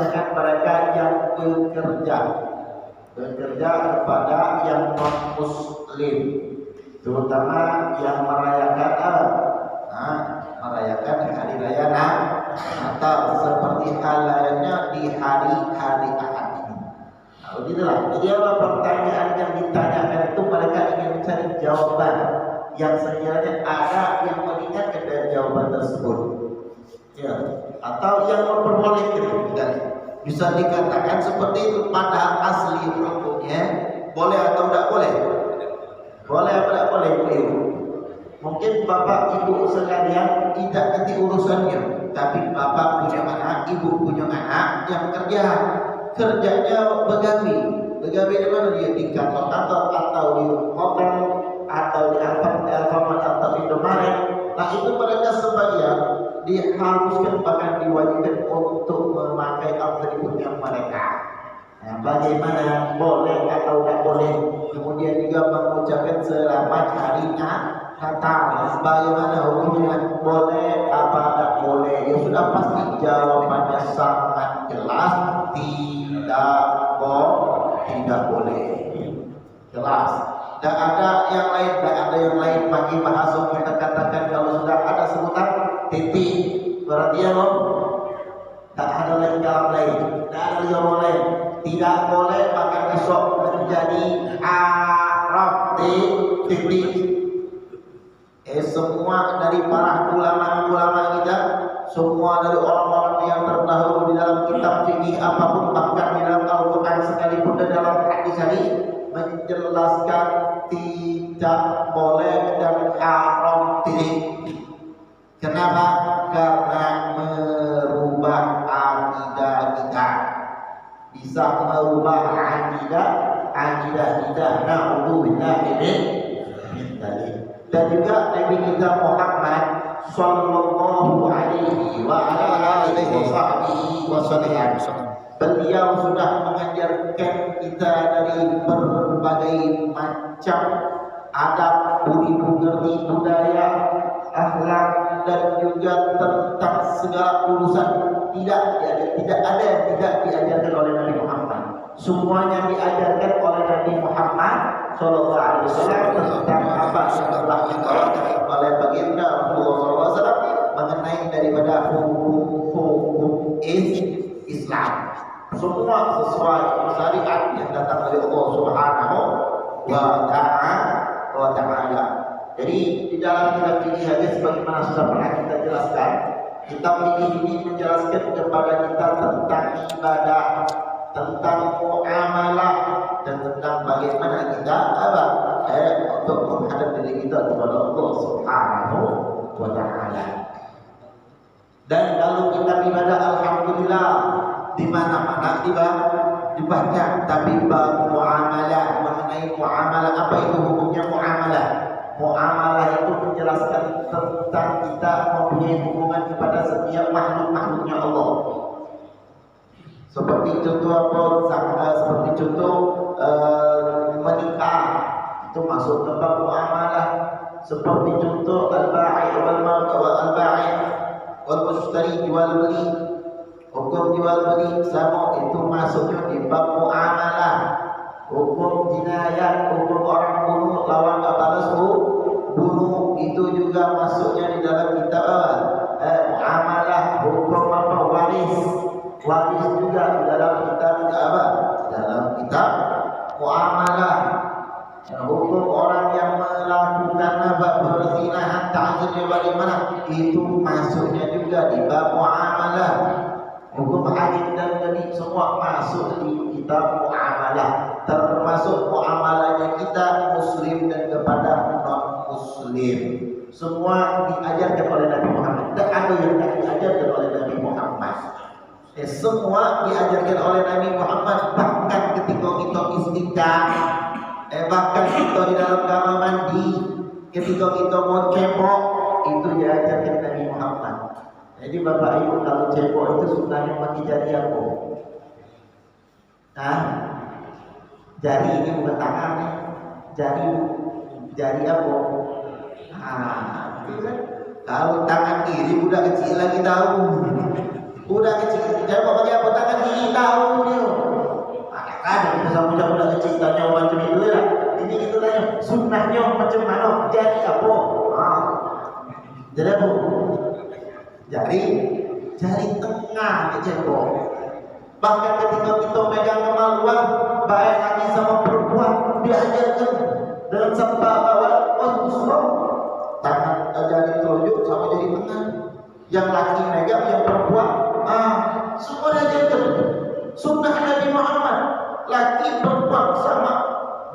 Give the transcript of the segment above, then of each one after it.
kebanyakan mereka yang bekerja kepada yang non muslim, terutama yang merayakan merayakan hari raya Natal seperti hal lainnya di hari-hari Ahad ini. Nah, begitulah. Jadi apa pertanyaan yang ditanyakan itu mereka ingin mencari jawaban yang sekiranya ada yang mengingatkan dari jawaban tersebut. Ya, atau yang memperbolehkan dan bisa dikatakan seperti itu pada asli hukumnya boleh atau tidak boleh? Boleh atau tidak boleh? Mungkin bapak ibu sekalian tidak ngerti urusannya, tapi bapak punya anak, ibu punya anak yang kerjanya begawi di mana dia, di kantor-kantor atau di hotel atau di Alfamart atau Indomaret. Nah itu mereka sebagian diharuskan bahkan diwajibkan untuk memakai atributnya mereka. Nah, bagaimana boleh atau tidak boleh? Kemudian juga mengucapkan selamat hari Natal. Bagaimana hukumnya? Boleh apa tidak boleh? Ya sudah pasti jawabannya sangat jelas, tidak boleh. Jelas. Tidak ada yang lain. Bagi bahasa kita katakan kalau sudah ada sebutan titik, berarti ya tak ada lagi jalan lain. Tidak ada jawaban lain. Tidak boleh maka besok menjadi haram titik. Semua dari para ulama kita, semua dari orang-orang yang terdahulu di dalam kitab fikih apapun, bahkan di dalam Al-Quran sekalipun dan dalam hadis menjelaskan tidak boleh dan haram titik. Kenapa? Karena merubah akidah kita. Bisa merubah akidah kita. Na'udzubillah ini. Dan juga Nabi kita Muhammad sallallahu alaihi wa alihi wasallam, beliau sudah mengajarkan kita dari berbagai macam adab, budi pekerti, budaya, akhlak, dan juga tentang segala urusan. Tidak ada yang tidak diajarkan oleh Nabi Muhammad. Semuanya diajarkan oleh Nabi Muhammad sallallahu alaihi wasallam tentang apa yang telah diajarkan oleh baginda Rasulullah SAW mengenai daripada hukum Islam. Semua sesuai syariat yang datang dari Allah Subhanahu wa Ta'ala. Jadi di dalam kitab fikih hadis sebagaimana sudah pernah kita jelaskan, kitab fikih ini menjelaskan kepada kita tentang ibadah, tentang muamalah, dan tentang bagaimana kita untuk menghadap diri kita kepada Allah Subhanahu wa Ta'ala. Dan kalau kita ibadah alhamdulillah di mana-mana dibaca, tapi muamalah, mengenai muamalah, apa itu hukumnya muamalah? Muamalah itu menjelaskan tentang kita mempunyai hubungan kepada setiap makhluk-makhluknya Allah. Seperti contoh menikah itu masuk ke bab muamalah. Seperti contoh al-bai' wal mushtari, jual beli, hukum jual beli sama itu masuknya di bab muamalah. Hukum jinayat, hukum orang bunuh lawan tak balas bunuh, itu juga masuknya di dalam kitab muamalah. Hukum waris juga di dalam kitab dalam kitab muamalah. Hukum orang yang melakukan perzinahan, ta'zirnya bagaimana, itu masuknya juga di bab muamalah. Hukum hadis dan nabi semua masuk di kitab muamalah, termasuk muamalahnya kita muslim dan kepada non muslim. Semua diajarkan oleh Nabi Muhammad. Tak ada yang tak diajarkan oleh Nabi Muhammad. Semua diajarkan oleh Nabi Muhammad. Bahkan ketika kita istinja, bahkan kita di dalam kamar mandi, ketika kita mau cebok, itu diajarkan Nabi Muhammad. Jadi bapak ibu kalau cebok itu sebenarnya pakai jari apa? Jari ini bukan tangan nih. Jari apa? Itu kan. Kalau tangan kiri udah kecil lagi tahu. Udah kecil. Cebok pakai apa? Tangan kiri. Bahkan ketika kita megang kemaluan, baik lagi sama perempuan, diajarkan dengan sabda bahwa usra, tangan jari telunjuk sama jari tengah. Yang laki megang, yang perempuan, semua diajarkan. Sunnah Nabi Muhammad, laki perempuan sama,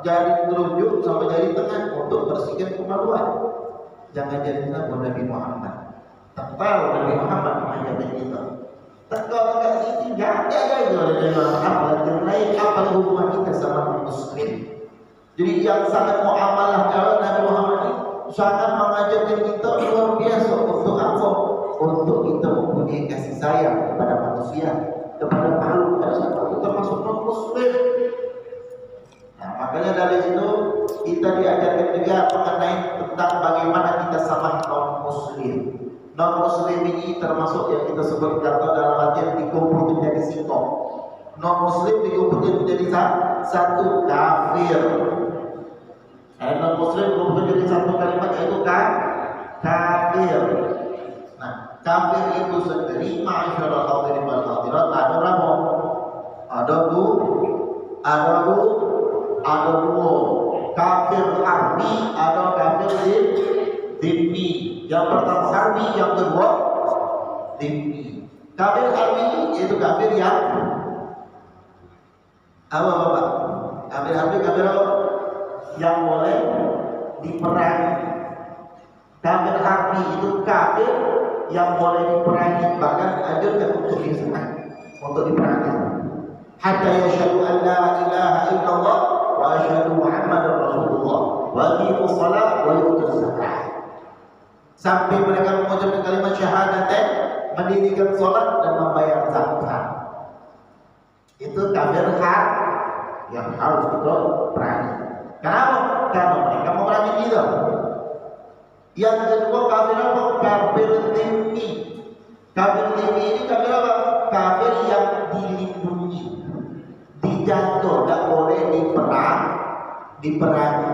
jari telunjuk sama jari tengah untuk bersihkan kemaluan. Jangan jadi nabi Nabi Muhammad. Tak tahu Nabi Muhammad mengajarkan kita. Kalau enggak sih enggak ada itu dari Muhammad yang lain apa hubungan kita sama muslim. Jadi yang sangat muamalah kalau Nabi Muhammad ini sangat mengajarkan kita luar biasa untuk apa? Untuk kita mempunyai kasih sayang kepada manusia, kepada makhluk, kepada siapa termasuk non muslim. Nah, makanya dari situ kita diajarkan juga mengenai tentang bagaimana kita sama non muslim. Non muslim ini termasuk yang kita sebut kata dalam artian dikumpulkan menjadi singkong. Non muslim dikumpulkan menjadi satu kafir. Non muslim dikumpulkan menjadi satu kalimat yaitu kafir. Nah, kafir itu sendiri masyaallah hadirin wal hadirat ada berapa? Ada dua. Kafir harbi, ada kafir dhimmi. Yang pertama harbi, yang kedua dhimmi. Kafir harbi yaitu kafir yang apa Bapak? Kafir harbi kafir apa? Yang boleh diperangi. Kafir harbi itu kafir yang boleh diperangi, bahkan ajarkan untuk diserang, untuk diperangi. Hatta yashhadu an la ilaha illallah wa asyhadu Muhammadar Rasulullah wa yuqimus shalah wa yutuz zakah. Sampai mereka mengucapkan kalimat syahadatain, mendirikan salat dan membayar zakat. Itu kafir hak yang harus kita perangi. Kenapa? Karena mereka memerangi kita. Yang kedua kafir apa? Kafir dhimmi. Kafir dhimmi ini kafir apa? Kafir yang dilindungi, dijaga, tidak boleh diperangi.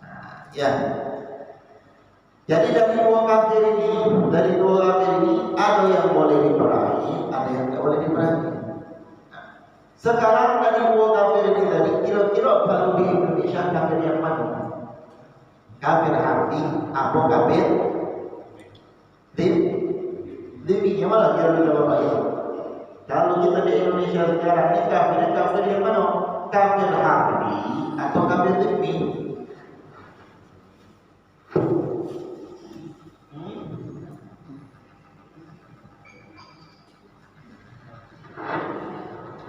Nah, ya. Jadi dari dua kafir ini ada yang boleh diperangi, ada yang tidak boleh diperangi. Sekarang dari dua kafir ini tadi, kira-kira kalau di Indonesia kafir yang mana? Kafir harbi, apa kafir dhimmi? Yang mana kira-kira Bapak itu? Kalau kita di Indonesia sekarang ini kafir yang mana? Kafir harbi atau kafir dhimmi?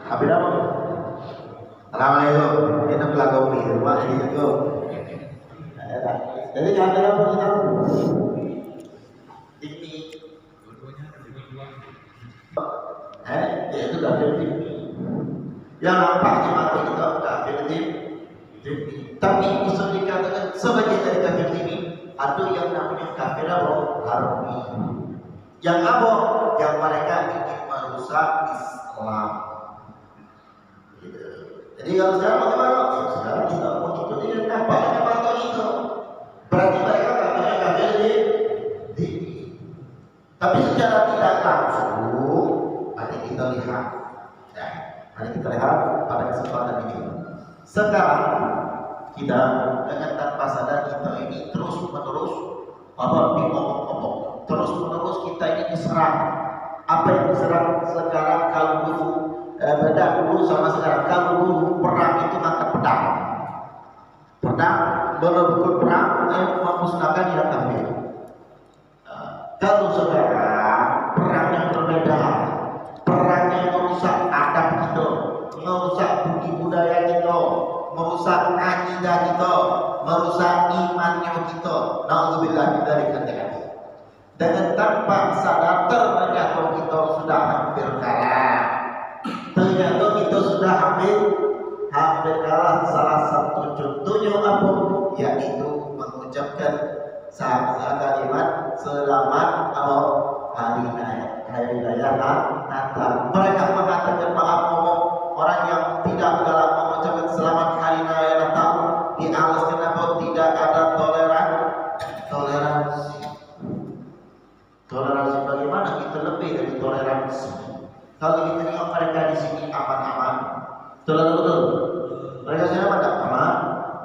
Kafir apa? Assalamualaikum. Kita pelaku di rumah ini itu. Jadi kafir apa kita? Dhimmi. Yaitu kafir dhimmi. Yang nampaknya mati itu kafir dhimmi. Tapi bisa dikatakan sebagai dari kafir dhimmi ada yang namanya kafir apa? Harbi. Yang apa? Yang mereka ingin merusak Islam. Jadi kalau sekarang bagaimana? Ya sekarang kita mau ikut dengan apa yang patut itu. Berarti mereka katanya kafir dhimmi. Tapi secara tidak langsung, mari kita lihat. Mari kita lihat pada kesempatan ini. Sekarang kita dengan tanpa sadar kita ini terus menerus diomong-omong, terus menerus kita ini diserang. Apa yang diserang sekarang kalau beda dulu sama sekarang. Kalau dulu perang itu angkat pedang, benar-benar perang memusnahkan yang kafir. Kalau sekarang perang yang berbeda, perang yang merusak adab kita, merusak budi budaya kita, merusak akidah kita, merusak imannya kita. Nauzubillah min dzalik. Dengan tanpa sadar ternyata kita sudah hampir kalah. Ternyata kita sudah hampir kalah. Salah satu contohnya apa? Yaitu mengucapkan kalimat selamat hari raya Natal. Mereka mengatakan maaf ngomong orang yang tidak dalam mengucapkan selamat hari raya Natal di alas kenapa tidak ada toleransi. Toleransi bagaimana? Kita lebih dari toleransi. Kalau lagi tengok mereka di sini aman-aman. Betul. Mereka sini aman.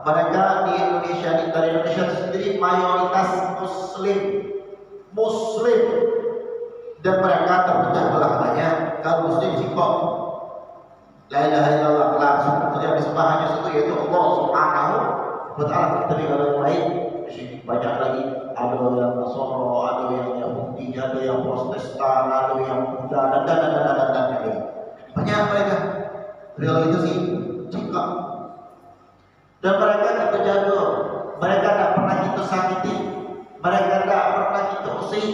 Mereka di Indonesia, dari Indonesia itu sendiri mayoritas Muslim, dan mereka terpecah belah banyak. Kalau Muslim singkong, la ilaha illallah, langsung yang disembah hanya satu, yaitu Allah Subhanahu wa Ta'ala. Tapi kalau yang lain di sini banyak lagi. Ada yang Nasara, ada yang Yahudi, ada yang Protestan, ada yang Buddha, dan banyak mereka. Kalau itu sih cingkak. Dan mereka kita jaga, mereka tak pernah kita sakiti, mereka tak pernah kita usik,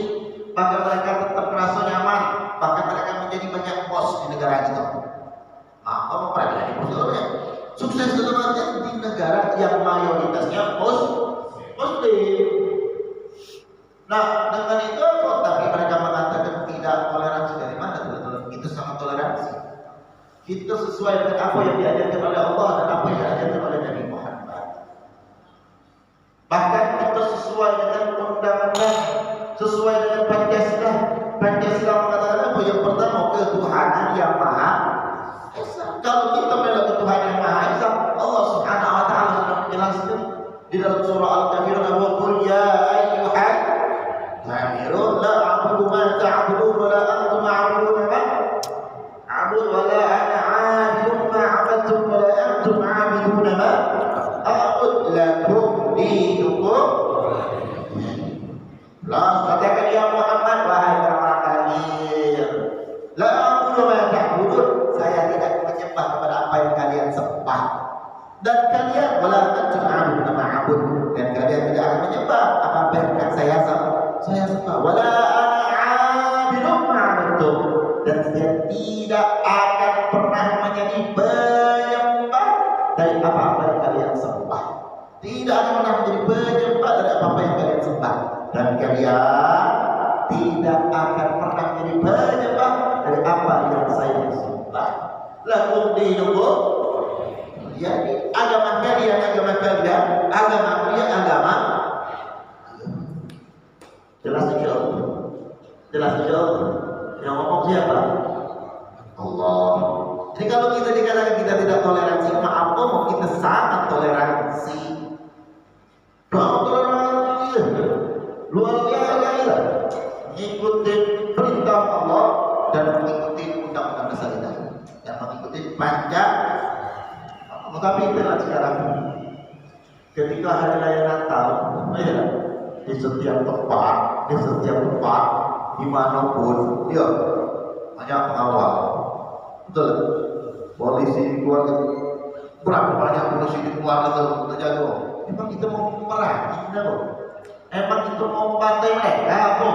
bahkan mereka tetap merasa nyaman, bahkan mereka menjadi banyak bos di negara kita. Apa pernah jadi bos ya? Sukses selamanya di negara yang mayoritasnya Muslim. Nah, dengan itu kok tapi mereka mengatakan tidak toleransi. Dari mana teman-teman? Kita sangat toleransi. Kita sesuai dengan apa yang diajarkan oleh Allah dan apa yang diajarkan oleh Nabi Muhammad. Bahkan kita sesuai dengan undang-undang, sesuai dengan Pancasila. Pancasila mengatakan apa? Yang pertama, ketuhanan yang Maha Esa. Kalau kita membela ketuhanan yang Maha Esa, Allah Subhanahu wa Ta'ala sudah menjelaskan di dalam surah Al-Kafirun, wa qul ya ayyuhal kafirun la a'budu ma ta'budun wa la antum a'budun ma a'budu wa la ana 'abidun ma 'abadtum wa la antum 'abidun ma a'budu lakum dinukum. La katakan ya Muhammad, wahai orang kafir, la a'budu ma ta'budun, saya tidak menyembah kepada apa yang kalian sembah, dan kalian wala antum 'abidun ma a'budu, dan kalian tidak akan menyembah apa yang saya sembah. Wala ana 'abidun ma 'abadtum, dan saya tidak akan pernah menjadi penyembah dari apa-apa yang kalian sembah. Tidak akan pernah menjadi penyembah dari apa-apa yang kalian sembah, dan kalian tidak akan pernah menjadi penyembah dari apa yang saya sembah. Lakum dinukum, jadi agama kalian, agama jelas saja. Yang ngomong siapa? Allah. Jadi kalau kita dikatakan kita tidak toleransi, maaf ngomong kita sangat toleransi. Toleransi luar biasa, mengikuti perintah Allah dan mengikuti undang-undang dasar kita dan mengikuti Pancasila. Tetapi itulah sekarang ketika hari raya Natal, di setiap tempat, dimanapun, ya banyak pengawal, betul. Polisi keluar, berapa banyak polisi di keluar itu terjaga. Emang kita mau meraih, emang kita mau membantai mereka, apa?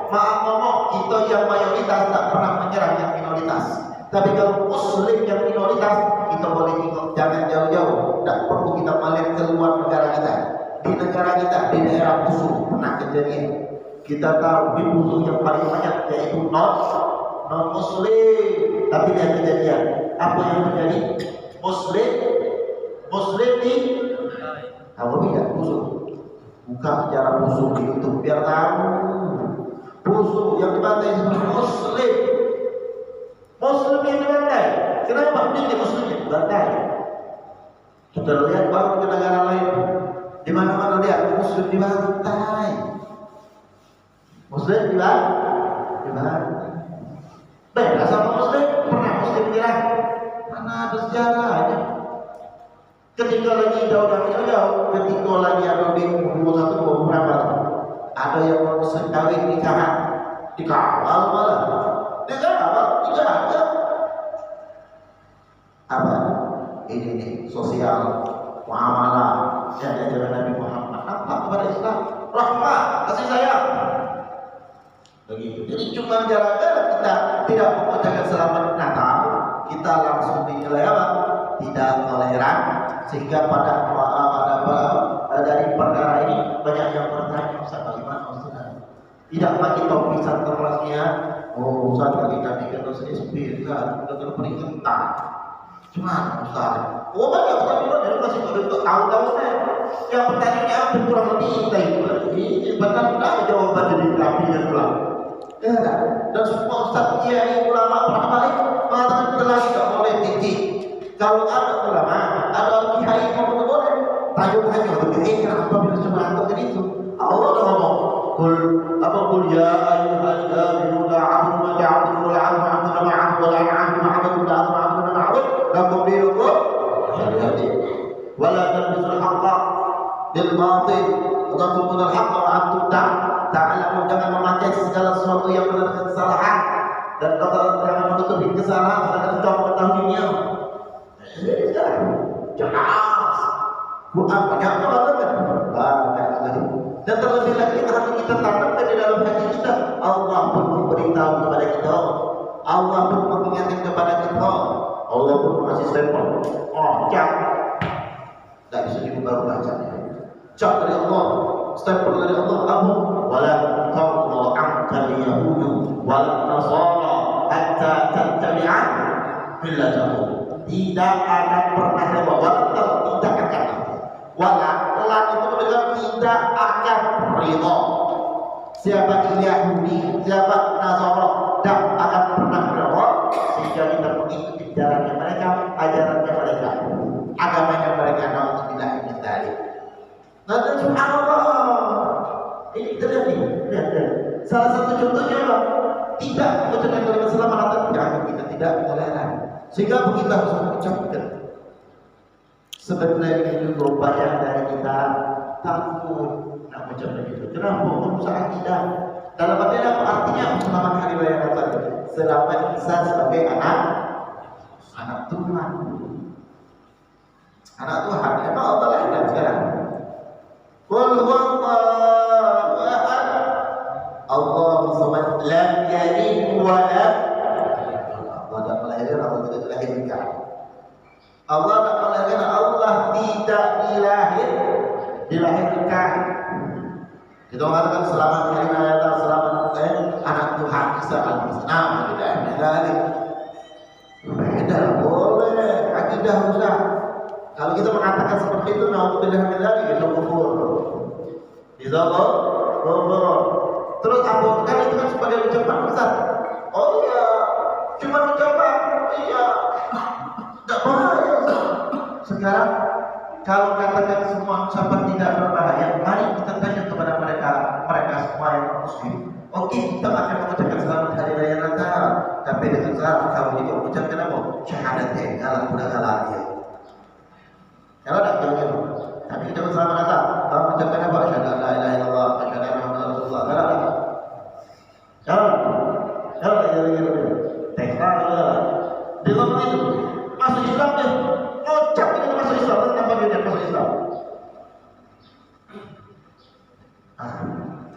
Maaf ngomong, kita yang mayoritas tak pernah menyerang yang minoritas. Tapi kalau Muslim yang minoritas, kita boleh ikut, jangan jauh-jauh. Tak perlu kita melihat keluar negara kita. Di negara kita, di daerah musuh pernah kejadian. Kita tahu di musuh yang paling banyak yaitu non Muslim. Tapi dia kejadian. Apa yang terjadi? Muslim di tahu tidak musuh. Buka sejarah musuh di YouTube biar tahu. Musuh yang dibantai seperti Muslim yang dibantai. Kenapa? Ini Muslim yang dibantai. Kita lihat baru ke negara lain. Di mana-mana lihat Muslim dibantai. Muslim dibantai. Beda sama Muslim. Pernah Muslim bilang, mana ada sejarahnya. Ketika lagi jauh, ketika lagi ada di umur 21 berapa? Ada yang Muslim kawin nikahan, dikawal malah. Tidak ada. Apa? Ini sosial, muamalah yang diajarkan Nabi Muhammad. Apa kepada Islam? Rahmah, kasih sayang. Begitu. Jadi cuma gara-gara kita tidak mengucapkan selamat Natal, kita langsung dinilai apa? Tidak toleran, sehingga pada dari perkara ini banyak yang bertanya, Ustaz bagaimana Ustaz? Tidak lagi topik terusnya. Oh Ustaz, kita bikin SB, Ustaz, kita peringatan. Cuma Ustaz, banyak Ustaz yang masih tahu-tahu saya. Yang pertanyaannya apa kurang lebih kita itu lagi. Benar-benar jawaban dari kami dan pulang. Ya kan? Dan semua ustaz, kiai, ulama, para balik mengatakan jelas tidak boleh titik. Kalau ada ulama, ada kiai yang boleh. Tajuk hanya begini, kenapa bila cuma antar itu? Allah dah ngomong, kul ya ayyuhal kafirun la a'budu ma ta'budun wa la a'budu ma a'budu wa la a'budu ma a'budu wa la a'budu ma a'budu lakum dinukum wa la talbisul haqqa bil batil wa taqulul haqqa wa antum ta'lamun. Jangan memakai segala sesuatu yang benar kesalahan dan jangan menutupi kesalahan sedangkan engkau mengetahuinya. Jelas Quran banyak mengatakan dan terlebih lagi harus kita tanamkan di dalam hati kita. Allah pun memberitahu kepada kita, Allah pun mengingatkan kepada kita, Allah pun mengasih stempel. Cap, tak bisa diubah bacanya. Cap dari Allah, stempel dari Allah. Abu wala tarda anka yahudu wal nasara hatta tattabi'a millatahum. Tidak akan pernah terbawa, tidak akan. Wala kelak itu mendengar tidak akan ridho. Siapa Yahudi, siapa Nasara, tidak akan pernah ridho sehingga kita mengikuti jalannya mereka, ajarannya mereka, agamanya mereka. Nauzubillah min dzalik. Nah, subhanallah, ini terjadi. Salah satu contohnya tidak mengucapkan kalimat selamat atau tidak, kita tidak toleran. Sehingga kita harus mengucapkan. Sebenarnya juga banyak dari kita takut nak mengucapkan itu. Kenapa? Merusak akidah. Dalam artinya selamat hari raya Natal. Selamat Isa sebagai anak Tuhan. Anak Tuhan. Emang Allah lahir sekarang. Qul huwallahu ahad. Allahu samad. Lam yalid wa lam tidak melahirkan, Allah tidak dilahirkan. Allah tak melahirkan, Allah tidak dilahirkan. Kita mengatakan selamat hari raya, selamat anak Tuhan Isa alaihissalam. Tidak dilahirkan. Beda boleh, akidah rusak. Kalau kita mengatakan seperti itu, nauzubillah min dzalik, itu kufur. Itu kufur. Terus apa? Kan itu kan sebagai ucapan besar. Oh iya, cuma ucapan, iya, tidak bahaya. Sekarang kalau katakan semua ucapan tidak berbahaya, mari kita tanya kepada mereka semua yang muslim. Oke, kita akan mengucapkan selamat hari raya Natal, tapi dengan syarat kamu juga mengucapkan apa? Syahadatain, Allah sudah kalah dia. Kalau tidak jangan. Tapi kita selamat Natal, kamu mengucapkan apa? Asyhadu an la ilaha illallah, asyhadu anna Muhammadar Rasulullah. Kalau di dalam itu masuk Islam dia ngocap itu masuk Islam, tanpa dia masuk Islam.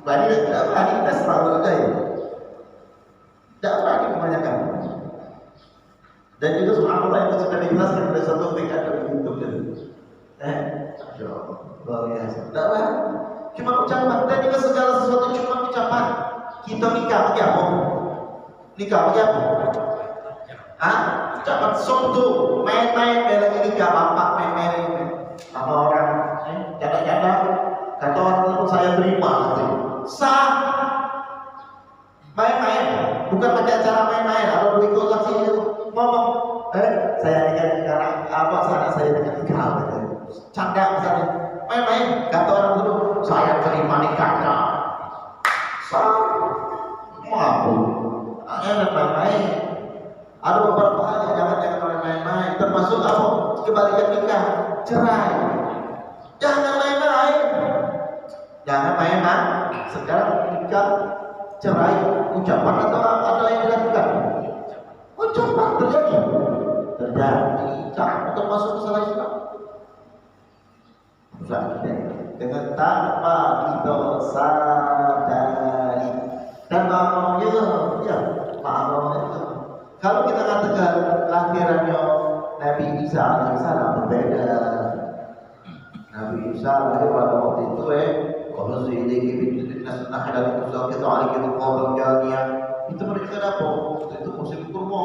Berani tidak berani kita selalu ada ya. Tidak berani kebanyakan. Dan juga subhanallah itu sudah dijelaskan oleh satu fikih di YouTube itu. Masya Allah, luar biasa. Tidak berani, cuma ucapan dan juga segala sesuatu cuma ucapan. Kita nikah pakai apa? Nikah pakai apa? Ucapan suatu main-main dalam nikah, bapak main-main sama orang janda-janda, kata orang itu saya terima gitu. Sah main-main, bukan pakai acara main-main. Kalau berikut saksi itu ngomong, saya nikah sekarang apa sana saya nikah gitu. Canda misalnya, main-main, kata orang itu saya terima nikahnya. Sah, mampu, hanya main-main. Ada beberapa hal yang jangan main-main, termasuk apa? Kebalikan nikah, cerai. Jangan main-main. Jangan main-main. Sekarang nikah, cerai, ucapan atau ada yang dilakukan? Ucapan terjadi. Jangan termasuk masalah Islam. Dengan tanpa kita sadari dan maafnya, ya maafnya. Kalau kita katakan lahirannya Nabi Isa alaihissalam berbeda. Nabi Isa lahir pada waktu itu kalau ini kita sunnah dari Musa kita alih itu kaum jahiliyah itu menunjukkan apa? Itu musim kurma.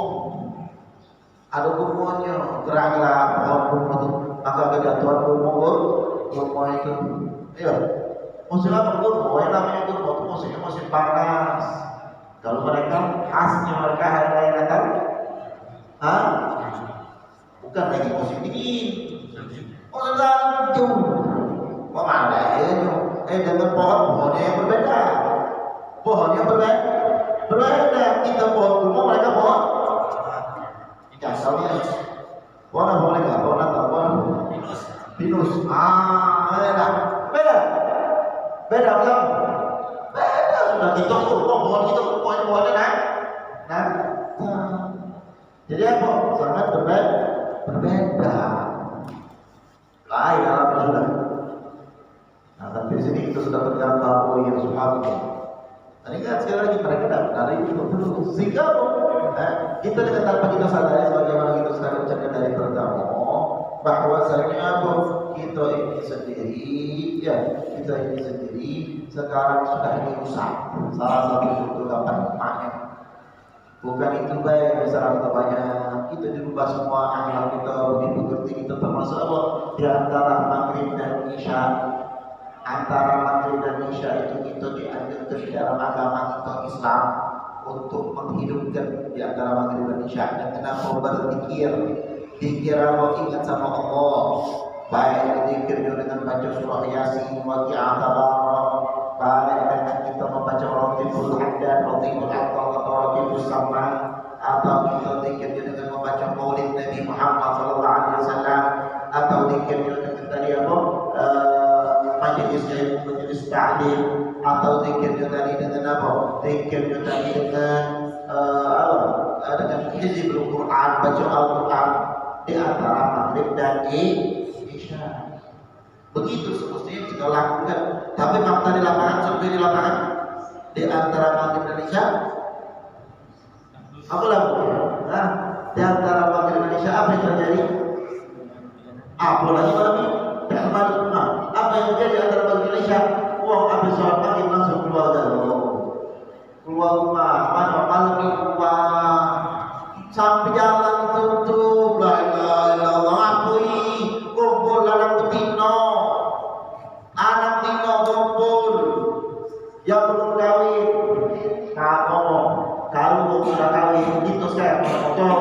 Ada kurmanya, teranglah pohon kurma itu, maka kejatuhan kurma itu. Ya, musim apa kurma? Yang namanya kurma itu musim panas. Kalau mereka khasnya mereka hari raya Natal, bukan lagi positif. Oh lanjut, mau ada ya? Dengan pohonnya yang berbeda, pohonnya berbeda. Kita pohon kurma, mereka pohon. Asalnya pohon apa mereka? Pohon apa? Pohon pinus. Beda kan? Beda sudah kita pohon kita pohonnya jadi apa? Sangat berbeda. Lain alamnya sudah. Nah, tapi di sini kita sudah tergambar oh ya subhanallah. Tadi kan sekali lagi mereka dari itu dulu. Sehingga kita dengan tanpa kita sadari sebagaimana kita sekarang ucapkan dari pertama bahwasanya kita ini sendiri sekarang sudah dirusak. Salah satu bentuk maknya. Bukan itu baik besar atau banyak. Kita dirubah semua akhlak kita begitu ngerti kita termasuk apa? Di antara maghrib dan isya. Antara maghrib dan isya itu kita dianjurkan di dalam agama kita Islam untuk menghidupkan di antara maghrib dan isya. Dan kenapa berzikir? Zikir Allah, ingat sama Allah. Baik zikirnya dengan baca surah Yasin, Waqi'ah, Tabarok. Baik dengan kita membaca Ratibul Haddad, Ratibul Aqal, atau Ratibul Samman, atau kita zikirnya dengan membaca Maulid Nabi Muhammad SAW, atau zikirnya dengan tadi apa? Majelis ta'lim, atau zikirnya tadi dengan apa? Zikirnya tadi dengan dengan hizbul Quran, baca Al-Quran di antara maghrib dan isya. Begitu semestinya kita lakukan. Tapi fakta di lapangan, sampai di lapangan di antara maghrib dan isya apa lakukan? Di antara maghrib dan isya apa yang terjadi? Apalagi malam apa yang terjadi di antara maghrib dan isya? Uang habis sholat maghrib langsung keluar dari rumah, malam keluar sampai jalan tutup. La ilaha illallah, ngapui kumpul anak betina, anak tino kumpul yang belum kawin. Kalau sudah kawin itu saya motor.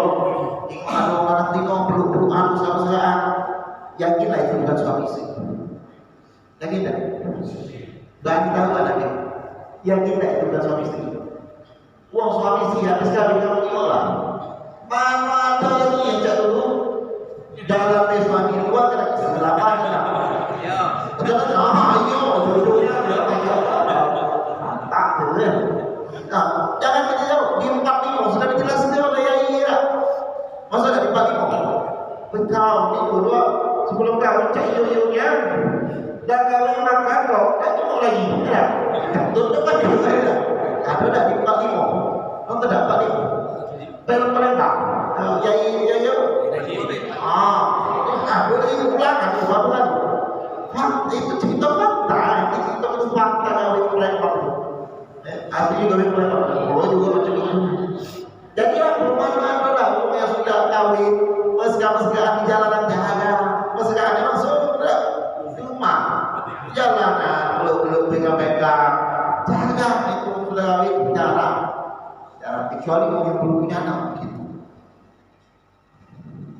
Kalau anak tino belum sama-sama, yakinlah itu bukan suami istri. Yakin tak? Dan tahu anaknya. Yakin tak itu bukan suami istri? Uang suami istri habis kawin kamu diolah. Mana ada lagi yang jatuh dulu dalam suami luar kena kegelapan ya. Jodohnya mantap betul. Nah, jangan kita jauh di 45 sudah dijelaskan oleh Yai. Masa dari 45? Engkau ni dulu sebelum kawin cek yoyonya dan kawin makan kau dan cuma lagi ya. Tutup kan juga ya. Ada dah di 45. Kau tidak 45. Film perintah, Yai. Ada lagi ulangan, bukan? Itu cerita fakta, itu cerita fakta yang mereka. Asli juga mereka, Allah juga macam itu. Jadi rumah-rumah lah, rumah yang sudah kawin, mesra-mesraan di jalanan jalan, mesraan memang sudah rumah, jalanan, belum pegang-pegang, jangan itu sudah kawin jarang. Kecuali kalau yang belum punya anak gitu.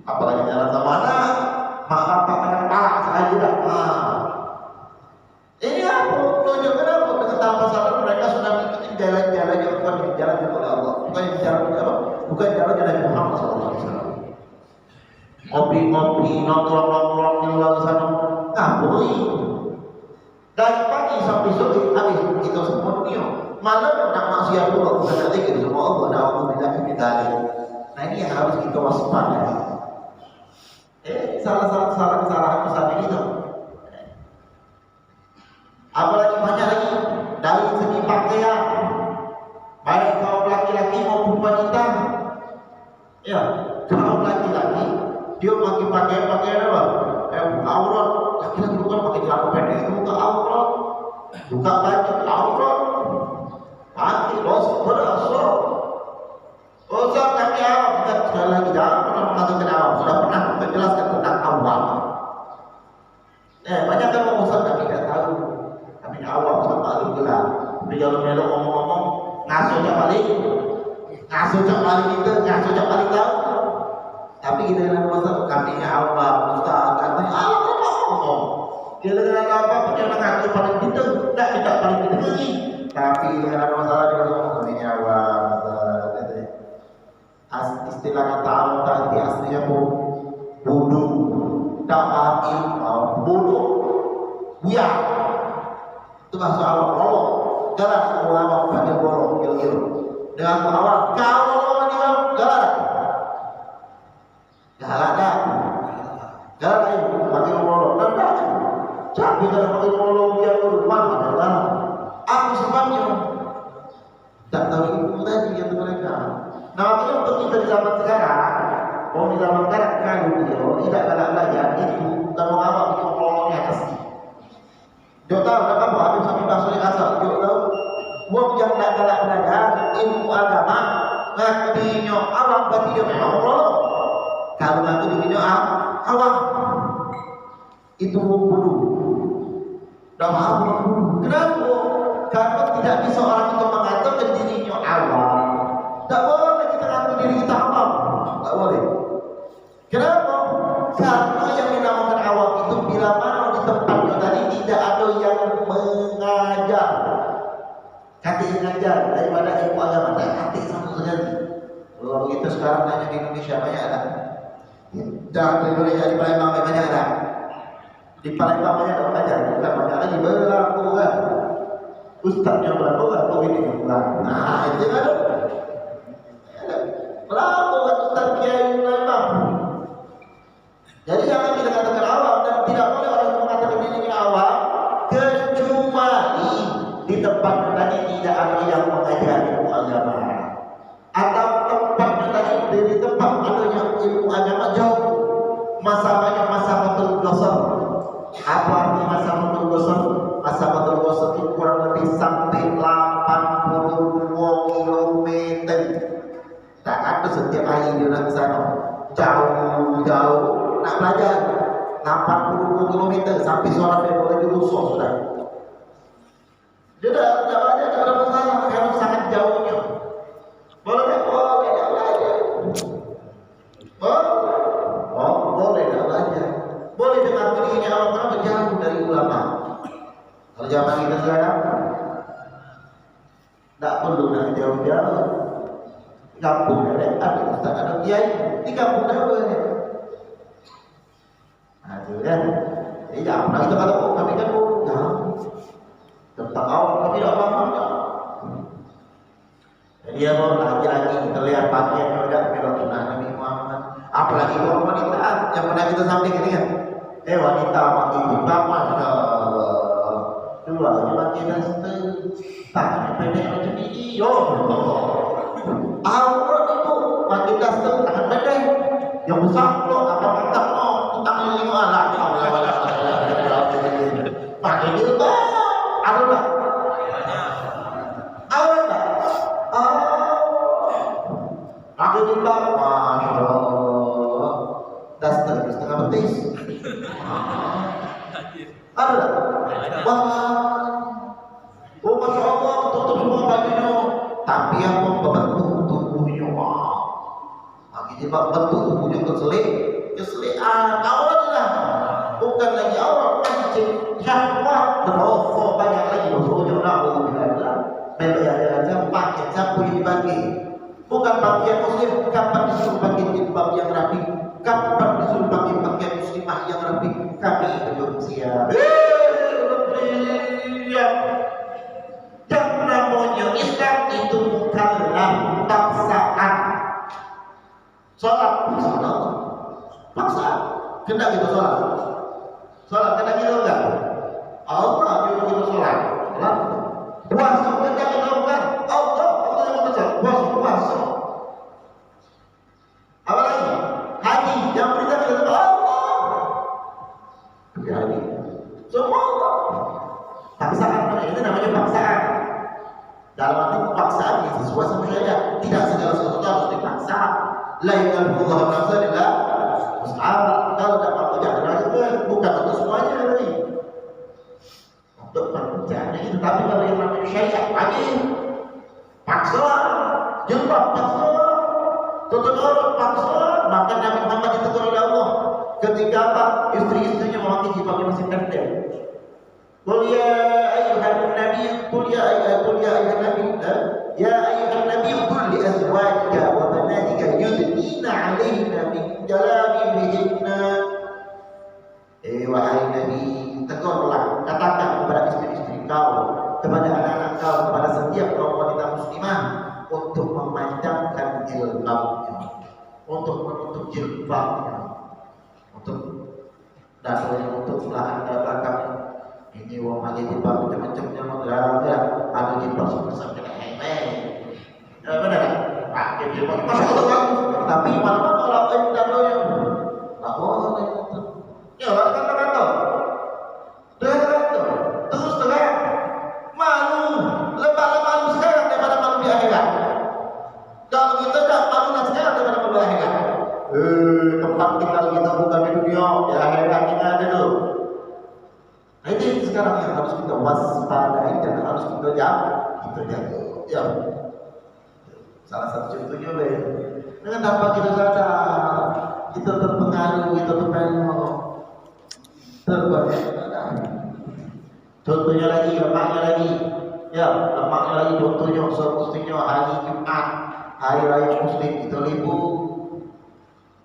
Apalagi jalan sama anak, maka dengan palak saja dah. Ini apa? Tunjukkan apa? Dengan tanpa sadar mereka sudah mengikuti jalan-jalan yang bukan jalan oleh Allah, bukan jalan apa? Bukan jalan Nabi Muhammad SAW. Ngopi-ngopi, nongkrong-nongkrong di luar sana, ngabui. Dari pagi sampai sore habis kita semua dunia. Malam nak maksiat pula bukan nak zikir semua Allah dan Allah tidak dipidani. Nah ini yang harus kita waspadai. Salah kesalahan besar itu. Apalagi banyak lagi dari segi pakaian, baik kaum laki-laki maupun wanita. Ya, kaum laki-laki dia pakai pakaian apa? Aurat. Laki-laki bukan pakai celana pendek itu bukan aurat, buka baju aurat. Hati dosa berdosa. Dosa kami awam dan sekali lagi jangan pernah mengatakan awam. Sudah pernah kita jelaskan tentang awam. Banyak kan Ustaz kami tidak tahu. Kami awam sama alim gelap. Tapi kalau melok ngomong-ngomong ngasuhnya balik kita dengan masalah kami awam, Ustaz katanya Allah ngomong. Dia dengan apa punya mengaku paling pintar, tidak paling pintar lagi. Tapi dengan masalah dia ngomong kami awam, katanya. Istilah kata awam tadi aslinya bodoh, tak paham ilmu, bodoh, buya. Itu bahasa awam. Jalan ulama bagian bolong, kira-kira. Dengan awal, kalau orang dia jalan. Jalan dah. Jalan bagian bolong. Dan dah. Tapi kalau bagian bolong dia berumah, jalan. Apa sebabnya? Tak tahu ilmu tadi kata mereka. Nah makanya untuk kita di zaman sekarang, di zaman sekarang kalau dia tidak galak belajar, itu bukan mengawal itu bolongnya asli. Dia tahu apa habis sampai bahasa kasar. Dia tahu wong yang tak galak belajar ilmu agama ngakuinnya awam berarti dia memang Allah. Kalau ngaku dirinya awam itu bodoh. Dah paham? Kenapa? Karena tidak bisa orang itu mengatakan dirinya awam. Tak boleh kita ngaku diri kita awam. Tak boleh. Kenapa? Karena yang dinamakan awam itu bila mana di tempatnya tadi tidak ada yang mengajar. Kata yang mengajar daripada ilmu agama tak kata sama sekali. Kalau begitu sekarang hanya di Indonesia banyak ada. Jangan di Indonesia di Palembang banyak ada. Di Palembang banyak orang mengajar. Bukan banyak lagi berlaku kan. Ustaznya berlaku kan, begini berlaku. Nah itu kan. Berlaku kan Ustaz Kiai Palembang. Jadi jangan kita katakan awam dan tidak boleh orang itu mengatakan dirinya awam kecuali di tempat tadi tidak ada yang mengajar ilmu agama atau tempatnya tadi di tempat adanya ilmu agama jauh masanya masa betul gosok. Apa arti masa betul gosok? Masa betul gosok itu kurang lebih sampai 82 kilometer. Tak ada setiap hari dia nak ke sana jauh nak belajar 82 km sampai sholat dia boleh dirusuk sudah. Dia dah belajar tak ada masalah karena sangat jauhnya. Boleh tak belajar? Boleh tak belajar? Boleh dengan dirinya orang jauh dari ulama. Kalau zaman kita sekarang tak perlu nak jauh-jauh. Kampung ada ustaz ada kiai di kampung dah boleh. Itu kan. Jadi jangan pernah kita kata kami kan tentang awam kami tidak paham. Jadi ya mau laki-laki terlihat pakaian udah belok sunnah Nabi Muhammad. Apalagi kalau wanita yang pernah kita sampaikan ini kan. Wanita pakai jilbab masya Allah. Dua pakai daster, tangan pendek macam ini. Aurat itu pakai daster tangan pendek. Yang besar pula apa mantap tangan lima lah. Pakai jilbab ada tak? Aurat tak? Pakai jilbab masya Allah. Daster setengah betis. Ada tak? Wah, masya Allah tutup semua bajunya. Tapi yang membentuk tubuhnya, pakai jilbab bentuk tubuhnya keselian, aurat lah. Bukan lagi aurat, mancing syahwat, berofo banyak lagi berofo Allah. Membayar pakai sapu yang dibagi. Bukan pakaian muslim, kapan disuruh pakai jilbab yang rapi? Kapan disuruh pakai pakaian muslimah yang rapi? Kami belum siap. Yang namanya Islam itu bukanlah paksaan. Sholat paksaan. Kena kita sholat. Sholat kena kita enggak? Allah nyuruh kita sholat. Puasa kena kita enggak? Allah yang kita puasa. Apa lagi? Haji yang berita kita Allah. Jadi semua Allah. Paksaan itu namanya paksaan. Dalam arti paksaan yang sesuai sama syariat. Tidak segala sesuatu harus dipaksa. La yukalifullahu nafsan illa wus'aha. Kalau tak mampu jangan itu bukan untuk semuanya tadi. Untuk pekerjaan itu, tapi kalau yang namanya syariat wajib. Paksa, jilbab paksa, tutup aurat paksa, maka Nabi Muhammad ketika apa? Istri-istrinya memakai jilbab yang masih pendek. Qul ya ayyuhan nabi, qul ya ayyuhan nabi, ya ayyuhan nabi qul li azwajika wa banatika yudnina 'alaihina min jalabibihinna. Wahai Nabi, tegurlah, katakan kepada istri-istri kau, kepada anak-anak kau, kepada setiap kaum wanita muslimah untuk memanjangkan jilbabnya, untuk menutup jilbabnya, untuk dasarnya, untuk belahan belakang. Ini wong lagi jilbab macam-macamnya model ada jilbab sampai hehehe. Benar tak? Pakai jilbab masuk ke dalam, tapi mana-mana orang lain dalamnya. Lawan itu. Ya, kata-kata. Terus terang. Malu, lebih malu sekarang daripada malu di akhirat. Kalau kita tak malu sekarang daripada malu di akhirat. Tempat tinggal kita bukan di dunia, di akhirat kita ada tu. Nah, itu sekarang yang harus kita waspadai dan harus kita jaga. Ya. Salah satu contohnya dengan tanpa kita sadar, kita terpengaruh, kita terpengaruh. Contohnya lagi, lemaknya lagi. Ya, lemaknya lagi contohnya semestinya hari Jumat, hari raya Muslim kita libur.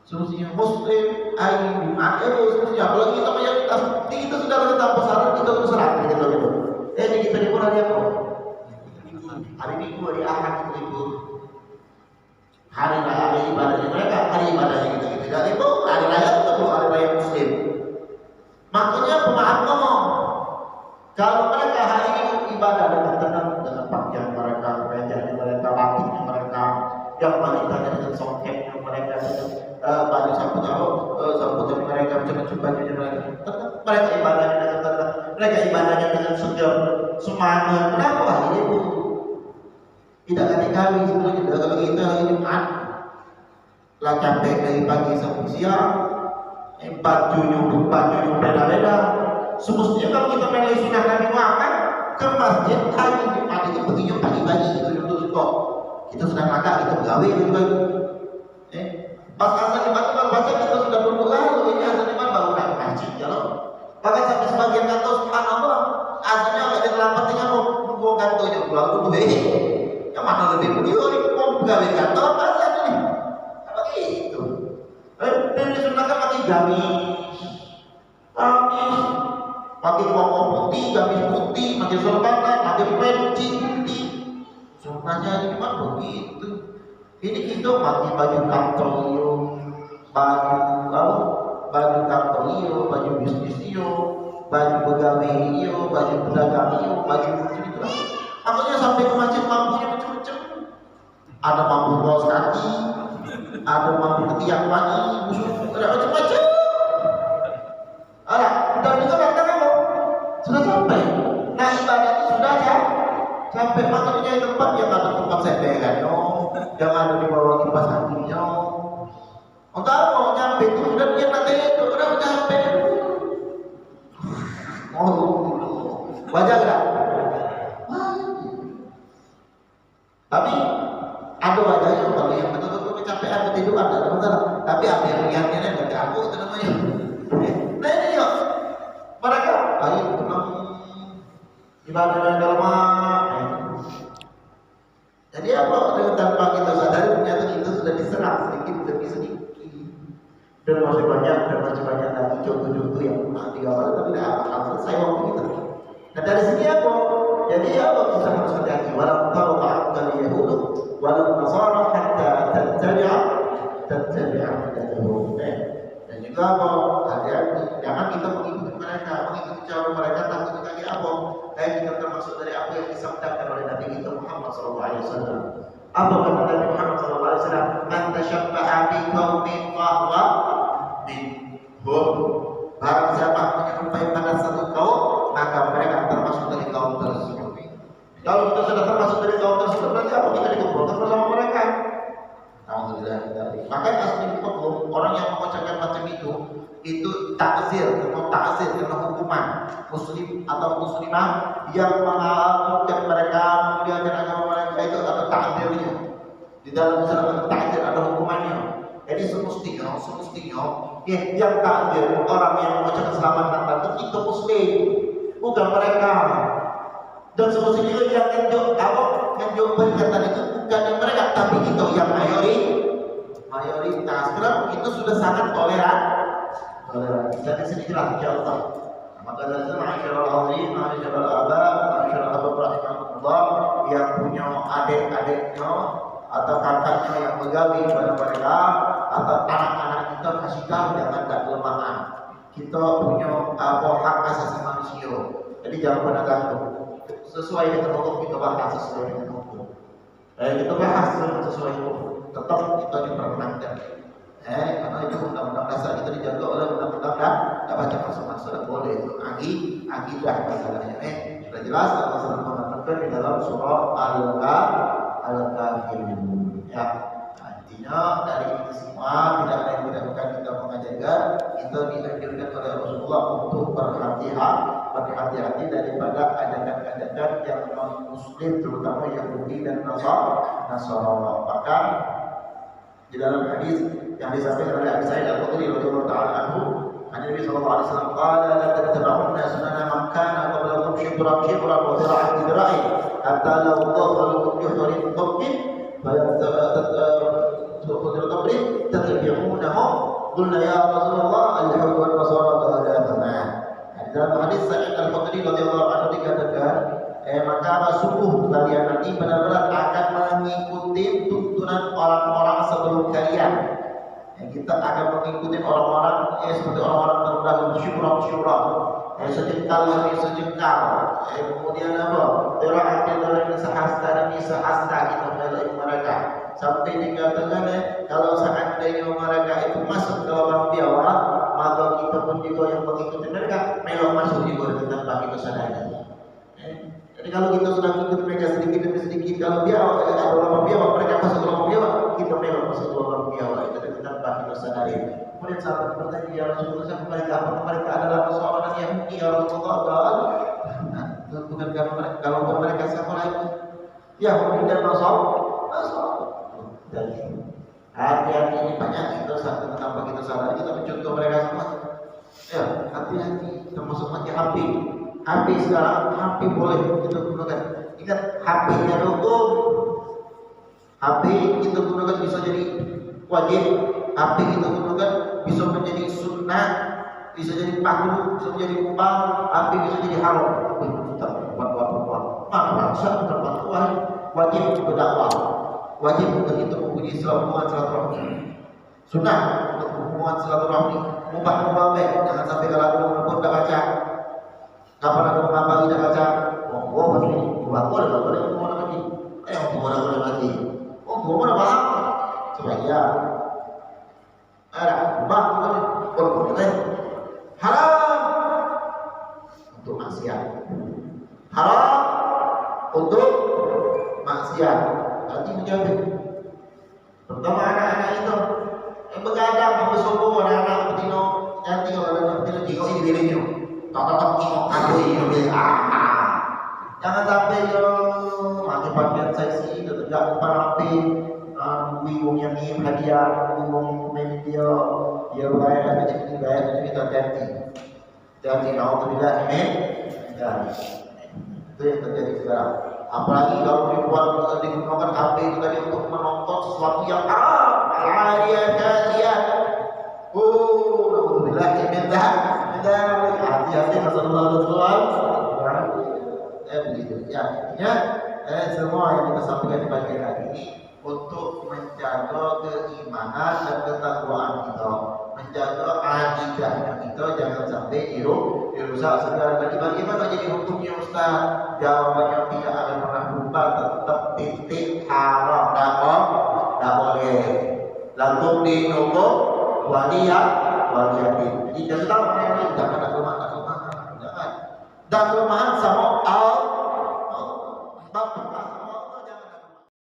Semestinya Muslim hari Jumat semestinya. Kalau kita mayoritas, kita sudah tanpa sadar kita terserah kita libur. Jadi kita libur hari apa? Hari Minggu, hari Ahad kita libur. Hari raya ibadahnya mereka, hari ibadahnya kita tidak libur. Hari raya kita hari raya Muslim. Makanya pemaaf ngomong, kalau mereka hari ini ibadah dengan tenang, dengan pakaian mereka, kemejanya mereka, batiknya mereka, yang wanitanya dengan songketnya mereka, dengan baju sambutan mereka, macam-macam bajunya mereka, mereka ibadahnya dengan tenang, mereka ibadahnya dengan segar, semangat. Kenapa hari ini pun tidak kali sebenarnya? Kalau kita hari Jumat lah capek dari pagi sampai siang, bajunya beda-beda. Semestinya kalau kita mulai sunnah Nabi Muhammad ke masjid hari Jumat itu perginya pagi-pagi gitu kok. Kita sudah makan, kita gawe gitu kan. Pas azan Jumat kalau baca kita sudah berdoa, lalu ini azan Jumat baru nak masjid ya loh. Bahkan sampai sebagian kata subhanallah, azannya agak terlambat tinggal mau kantornya pulang dulu yang mana lebih mulia ini mau gawe kantor apa azan ini? Apa gitu? Dan disunahkan pakai gamis, pakai koko putih, gamis putih, pakai sorbanan, pakai peci putih. Sunnahnya ini cuma begitu. Ini kita pakai baju kantor iyo, baju kantor iyo, baju bisnis iyo, baju pegawai iyo, baju pedagang iyo, baju macam itu lah. Makanya sampai ke masjid mampunya macam-macam. Ada mampu kaos kaki, ada mampu ketiak wangi, ada macam-macam. Dan juga datang apa? Sudah sampai. Nah ibadah itu sudah sampai. Makanya tempat yang ada tempat sepegannya, yang ada di bawah kipas anginnya. Untuk apa? Nyampe itu sudah dia nanti itu udah nyampe. Wajar tak? Tapi ada wajahnya kalau yang betul-betul kecapean ketiduran tidak ada masalah. Tapi ada yang lihatnya nanti aku itu namanya. Nah ini yuk mereka ayo tenang ibadah yang dalam. Jadi apa dengan tanpa kita sadari ternyata kita sudah diserang sedikit demi sedikit. Dan masih banyak lagi contoh-contoh yang tiga kali tapi tidak akan selesai waktu kita. Nah dari sini apa? Jadi apa kita harus hati-hati. Walau tahu ma'akal Yahudi walau Nasara hatta tattabi'a millahum. Dan juga apa? Hati-hati. Jangan kita mengikuti cara mereka takut lagi apa? Kayak kita termasuk dari apa yang disabdakan oleh Nabi kita Muhammad SAW. Apa kata Nabi Muhammad SAW? Man tashabbaha bi qaumin fahuwa minhum. Barang siapa menyerupai pada satu kaum, maka mereka termasuk dari kaum tersebut. Kalau kita sudah termasuk dari kaum tersebut, berarti apa? Kita dikumpulkan bersama mereka. Alhamdulillah. Maka asli hukum orang yang mengucapkan macam itu takzir, kena hukuman muslim atau muslimah yang mengamalkan mereka, memuliakan agama mereka itu ada takzirnya. Di dalam Islam takzir ada hukumannya. Jadi Jadi semestinya ya, yang takdir orang yang mengucapkan selamat Natal itu Muslim, bukan mereka. Dan semestinya yang menunjuk peringatan itu bukan yang mereka, tapi itu yang mayoritas. Karena itu sudah sangat toleran. Jadi sedikitlah insyaallah. Maka dari itu masyaallah azim, masyaallah aba, masyaallah abu rahimahullah yang punya adik-adiknya atau kakaknya yang begawi kepada mereka atau anak-anak kita kasih tahu jangan ada kelemahan. Kita punya hak asasi manusia. Jadi jangan pada ganggu. Sesuai dengan hukum kita bahas sesuai dengan hukum. Kita bahas sesuai hukum. Tetap kita diperkenankan. Karena itu undang-undang dasar kita dijaga oleh undang-undang dan baca masuk-masuk sudah boleh itu akidah masalahnya. Sudah jelas Allah SWT mengatakan di dalam surah Al-Kafirun. Ya, artinya dari ini semua tidak ada yang tidak kita mengajarkan, kita dianjurkan oleh Rasulullah untuk berhati-hati daripada ajakan-ajakan yang non-Muslim, terutama Yahudi dan Nasara. Bahkan di dalam hadis yang disampaikan oleh Abu Sa'id Al-Khudri radhiyallahu taala anhu, Nabi sallallahu alaihi wasallam qala la tattabi'unna sunana man kana qablakum shibran wa dhira'an bi dhira'in hatta law dakhalu juhrin qabbin tattabi'unahu qulna ya Rasulullah al-hawd wal basara qala faman. Dalam hadis Sa'id Al-Khudri radhiyallahu anhu dikatakan, maka sungguh kalian nanti benar-benar akan mengikuti tuntunan orang-orang sebelum kalian. Kita akan mengikuti orang-orang seperti orang-orang terdahulu, syurah, sejengkal demi sejengkal. Kemudian apa? Dira'at demi sehasta kita melalui mereka. Sampai dikatakan kalau seandainya mereka itu masuk ke lubang biawak, maka kita pun juga yang mengikuti mereka melok masuk juga tanpa kita sadari. Jadi kalau kita sudah ikut mereka sedikit demi sedikit, kalau biawak ada lubang biawak, mereka masuk ke lubang biawak, kita melok masuk ke lubang biawak itu tanpa kita sadari. Kemudian sahabat bertanya, ya Rasulullah, mereka adalah seorang Yahudi, ya Rasulullah. Bukan kalau mereka siapa lagi? Yahudi dan Nasara. Dan hati-hati ini banyak kita satu tanpa kita sadari kita mencontoh mereka semua. Ya, hati-hati termasuk pakai HP sekarang, HP boleh kita gunakan. Ingat, HP-nya hukum. HP kita gunakan bisa jadi wajib. HP kita gunakan bisa menjadi sunnah, bisa jadi pakru, bisa menjadi mubah. HP bisa jadi haram. Kita buat maka satu berdakwah wajib berdakwah. Wajib untuk kita mempunyai hubungan silaturahmi. Sunnah untuk hubungan silaturahmi. Mubah baik, jangan sampai kalau ada pun tidak baca. Kapan ada mengapa tidak baca? Oh pasti buat boleh mau lagi. Boleh lagi. Mau apa? Supaya ada mubah boleh. Haram untuk maksiat. Haram untuk maksiat. Nanti menjawab. Pertama anak-anak itu yang begadang, yang bersombong, anak-anak betina. Nanti kalau ada betina tengok ini bilingnya. Tak tengok aku ini. Jangan sampai macam bagian seksi itu tidak rapi. Bingung yang ini hadiah, bingung media, dia bayar jadi kita ganti. Jangan alhamdulillah amin. Itu yang terjadi sekarang. Apalagi kalau digunakan HP itu tadi untuk menonton sesuatu yang haram, aliyah. Alhamdulillah minta hati-hati Rasulullah. Begitu. Ya, semua yang kita sampaikan di pagi hari ini untuk menjaga keimanan dan ketakwaan kita, menjaga akidahnya kita, jangan sampai dirusak segala lagi. Bagaimana jadi hukumnya Ustaz? Jawabannya tidak akan pernah berubah, tetap titik haram, tidak boleh. Langsung dinunggu waliyatin. Jadi jangan tahu ini jangan ada kelemahan, jangan. Dan kelemahan sama